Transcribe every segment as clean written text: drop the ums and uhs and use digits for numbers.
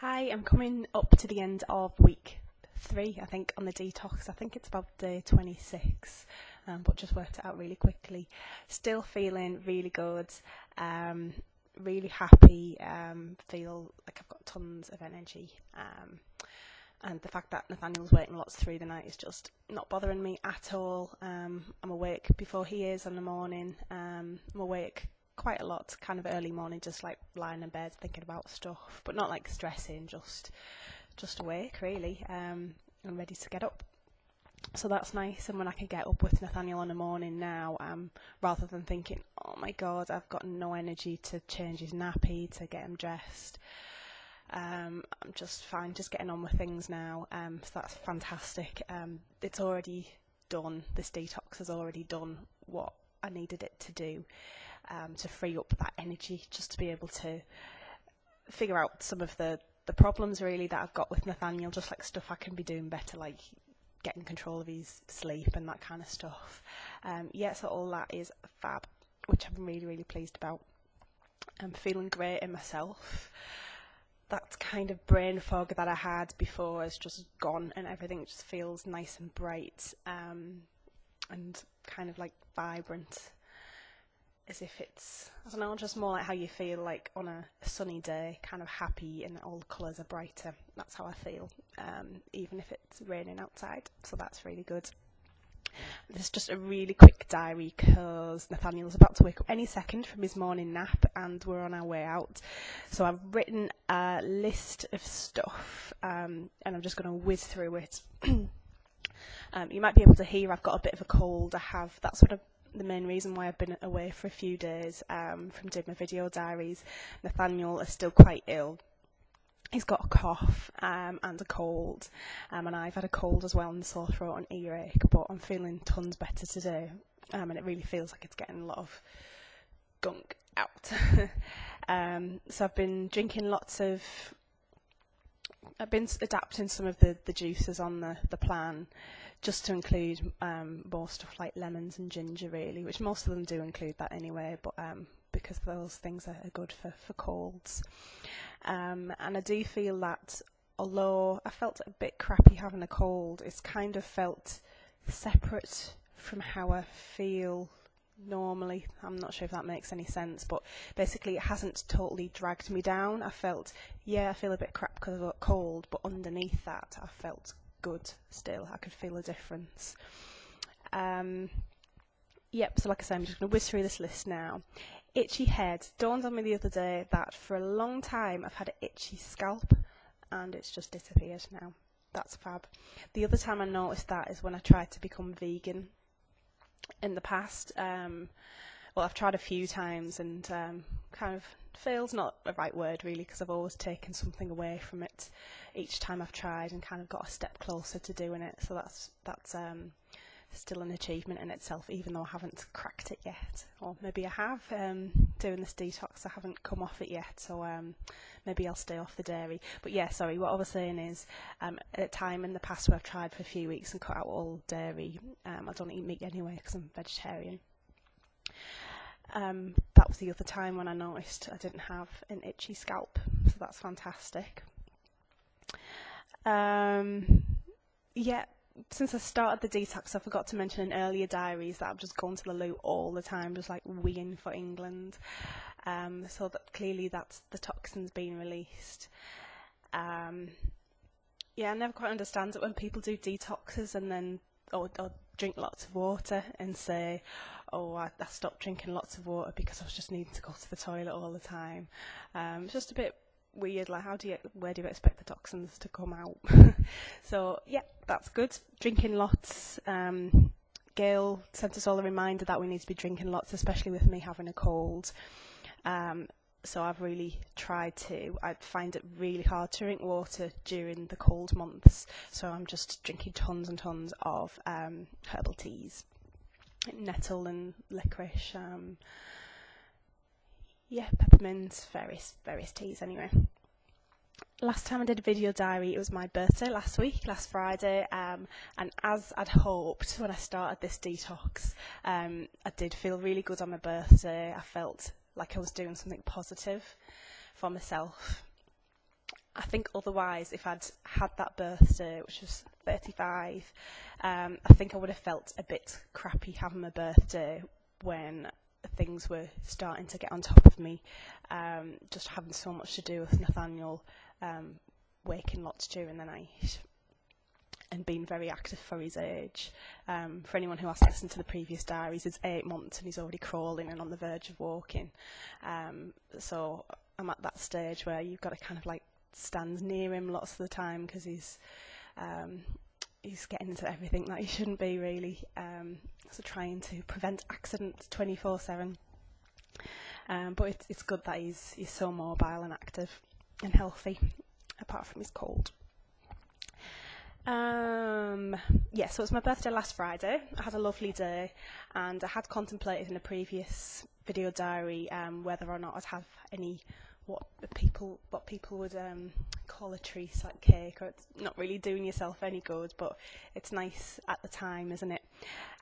Hi, I'm coming up to the end of week 3, I think, on the detox. I think it's about day 26, but just worked it out really quickly. Still feeling really good, really happy, feel like I've got tons of energy. And the fact that Nathaniel's working lots through the night is just not bothering me at all. I'm awake before he is in the morning. I'm awake quite a lot, kind of early morning, just like lying in bed thinking about stuff, but not like stressing, just awake really, and ready to get up. So that's nice. And when I can get up with Nathaniel in the morning now, rather than thinking, oh my god, I've got no energy to change his nappy, to get him dressed, I'm just fine, just getting on with things now. So that's fantastic. It's already done. This detox has already done what I needed it to do, to free up that energy, just to be able to figure out some of the problems really that I've got with Nathaniel, just like stuff I can be doing better, like getting control of his sleep and that kind of stuff. So all that is fab, which I'm really, really pleased about. I'm feeling great in myself. That kind of brain fog that I had before has just gone, and everything just feels nice and bright, and kind of like vibrant, as if it's, I don't know, just more like how you feel like on a sunny day, kind of happy and all the colours are brighter. That's how I feel, even if it's raining outside, so that's really good. This is just a really quick diary because Nathaniel's about to wake up any second from his morning nap and we're on our way out. So I've written a list of stuff, and I'm just going to whiz through it. You might be able to hear I've got a bit of a cold. That's sort of the main reason why I've been away for a few days from doing my video diaries. Nathaniel is still quite ill. He's got a cough and a cold, and I've had a cold as well, and sore throat and earache, but I'm feeling tons better today, and it really feels like it's getting a lot of gunk out. So I've been adapting some of the juices on the plan, just to include more stuff like lemons and ginger really, which most of them do include that anyway, but because those things are good for colds. And I do feel that although I felt a bit crappy having a cold, it's kind of felt separate from how I feel normally. I'm not sure if that makes any sense, but basically it hasn't totally dragged me down. I feel a bit crap because I've got a cold, but underneath that I felt good still. I could feel a difference. So like I said, I'm just going to whiz through this list now. Itchy head. Dawned on me the other day that for a long time I've had an itchy scalp and it's just disappeared now. That's fab. The other time I noticed that is when I tried to become vegan in the past. I've tried a few times and kind of fail's not the right word really, because I've always taken something away from it each time I've tried and kind of got a step closer to doing it. So that's still an achievement in itself, even though I haven't cracked it yet. Or maybe I have. Doing this detox, I haven't come off it yet, so maybe I'll stay off the dairy. But yeah, sorry, what I was saying is, at a time in the past where I've tried for a few weeks and cut out all dairy, I don't eat meat anyway because I'm vegetarian. That was the other time when I noticed I didn't have an itchy scalp, so that's fantastic. Since I started the detox, I forgot to mention in earlier diaries that I've just gone to the loo all the time, just like weeing for England. So that clearly that's the toxins being released. I never quite understand it when people do detoxes and then or drink lots of water and say, oh, I stopped drinking lots of water because I was just needing to go to the toilet all the time. It's just a bit weird, like where do you expect the toxins to come out? So yeah, that's good. Drinking lots. Gail sent us all a reminder that we need to be drinking lots, especially with me having a cold. So I've really tried to. I find it really hard to drink water during the cold months, so I'm just drinking tons and tons of herbal teas, nettle and licorice, peppermint, various teas anyway. Last time I did a video diary, it was my birthday last Friday, and as I'd hoped when I started this detox, I did feel really good on my birthday. I felt like I was doing something positive for myself. I think otherwise, if I'd had that birthday, which was 35, I think I would have felt a bit crappy having my birthday when things were starting to get on top of me, just having so much to do with Nathaniel, waking lots during the night and being very active for his age. For anyone who hasn't listened to the previous diaries, it's 8 months and he's already crawling and on the verge of walking. So I'm at that stage where you've got to kind of like stand near him lots of the time because he's getting into everything that he shouldn't be, really. So trying to prevent accidents 24/7. But it's good that he's so mobile and active and healthy, apart from his cold. Yeah, so it was my birthday last Friday. I had a lovely day, and I had contemplated in a previous video diary whether or not I'd have any what people would call a treat, like cake, or it's not really doing yourself any good, but it's nice at the time, isn't it?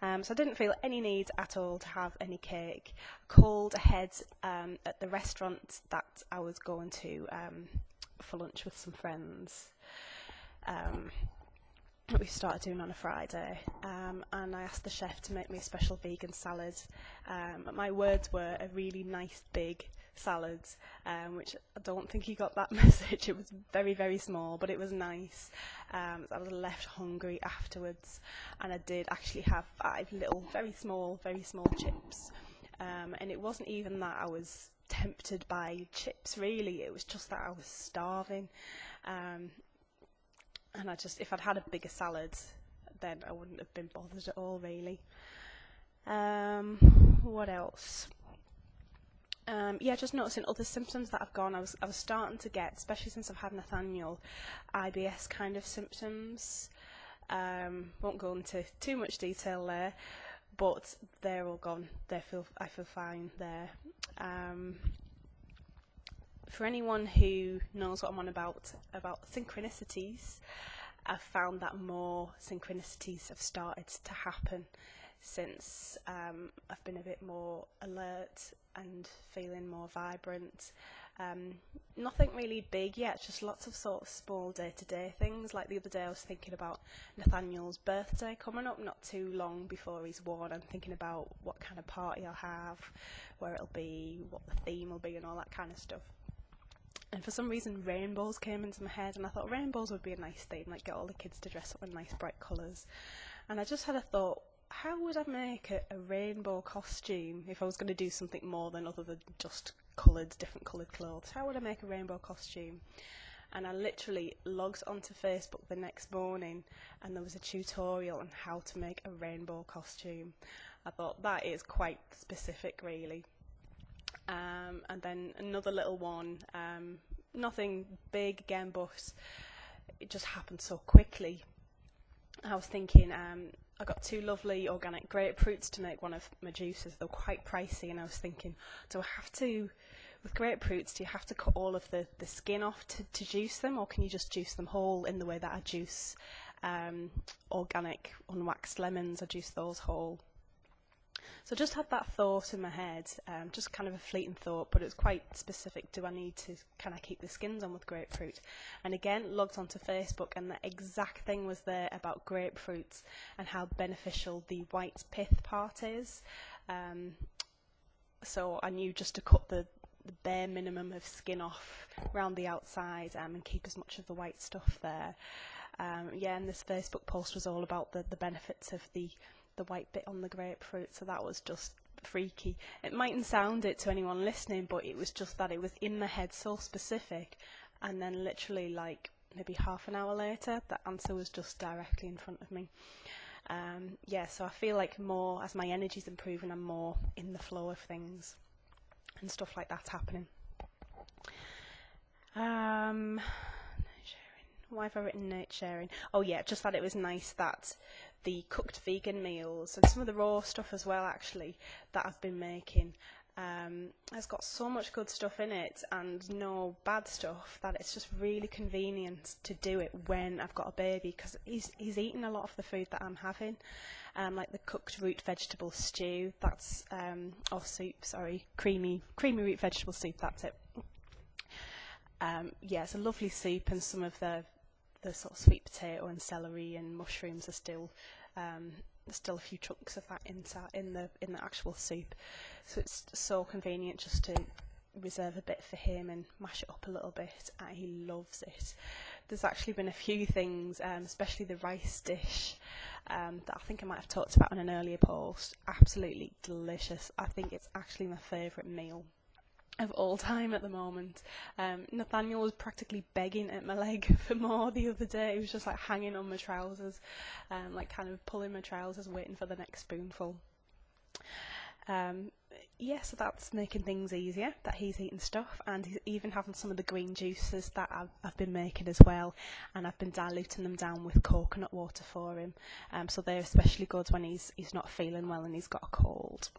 So I didn't feel any need at all to have any cake. I called ahead at the restaurant that I was going to for lunch with some friends. We started doing on a Friday, and I asked the chef to make me a special vegan salad. My words were a really nice big salad, which I don't think he got that message. It was very, very small, but it was nice. I was left hungry afterwards, and I did actually have 5 little, very small chips. And it wasn't even that I was tempted by chips, really. It was just that I was starving. And if I'd had a bigger salad, then I wouldn't have been bothered at all, really. What else? Yeah, just noticing other symptoms that I've gone. I was starting to get, especially since I've had Nathaniel, IBS kind of symptoms. Won't go into too much detail there, but they're all gone. I feel fine there. For anyone who knows what I'm on about synchronicities, I've found that more synchronicities have started to happen since I've been a bit more alert and feeling more vibrant. Nothing really big yet, just lots of sort of small day-to-day things. Like the other day I was thinking about Nathaniel's birthday coming up not too long before he's 1. I'm thinking about what kind of party I'll have, where it'll be, what the theme will be and all that kind of stuff. And for some reason rainbows came into my head, and I thought rainbows would be a nice theme, like get all the kids to dress up in nice bright colours. And I just had a thought, how would I make a rainbow costume if I was going to do something more than other than just different coloured clothes? How would I make a rainbow costume? And I literally logged onto Facebook the next morning, and there was a tutorial on how to make a rainbow costume. I thought that is quite specific, really. And then another little one, nothing big again, but it just happened so quickly. I was thinking, I got 2 lovely organic grapefruits to make one of my juices. They were quite pricey, and I was thinking, with grapefruits, do you have to cut all of the skin off to juice them, or can you just juice them whole in the way that I juice organic unwaxed lemons? I juice those whole. So I just had that thought in my head, just kind of a fleeting thought, but it was quite specific. Do I need to kind of keep the skins on with grapefruit? And again, logged onto Facebook, and the exact thing was there about grapefruits and how beneficial the white pith part is. So I knew just to cut the bare minimum of skin off around the outside and keep as much of the white stuff there. Yeah, and this Facebook post was all about the benefits of the white bit on the grapefruit, so that was just freaky. It mightn't sound it to anyone listening, but it was just that it was in my head so specific, and then literally like maybe half an hour later that answer was just directly in front of me. Yeah, so I feel like more as my energy's improving, I'm more in the flow of things and stuff like that's happening. Why have I written note sharing? Oh yeah, just that it was nice that the cooked vegan meals and some of the raw stuff as well, actually, that I've been making has got so much good stuff in it and no bad stuff that it's just really convenient to do it when I've got a baby, because he's eating a lot of the food that I'm having, like the cooked root vegetable stew, that's or soup, sorry, creamy root vegetable soup, that's it. Yeah, it's a lovely soup, and some of the sort of sweet potato and celery and mushrooms are still there's still a few chunks of that inside in the actual soup, so it's so convenient just to reserve a bit for him and mash it up a little bit, and he loves it. There's actually been a few things, especially the rice dish, that I think I might have talked about in an earlier post. Absolutely delicious. I think it's actually my favourite meal of all time at the moment. Nathaniel was practically begging at my leg for more the other day. He was just like hanging on my trousers, like kind of pulling my trousers, waiting for the next spoonful. Yeah, so that's making things easier, that he's eating stuff, and he's even having some of the green juices that I've been making as well, and I've been diluting them down with coconut water for him, so they're especially good when he's not feeling well and he's got a cold.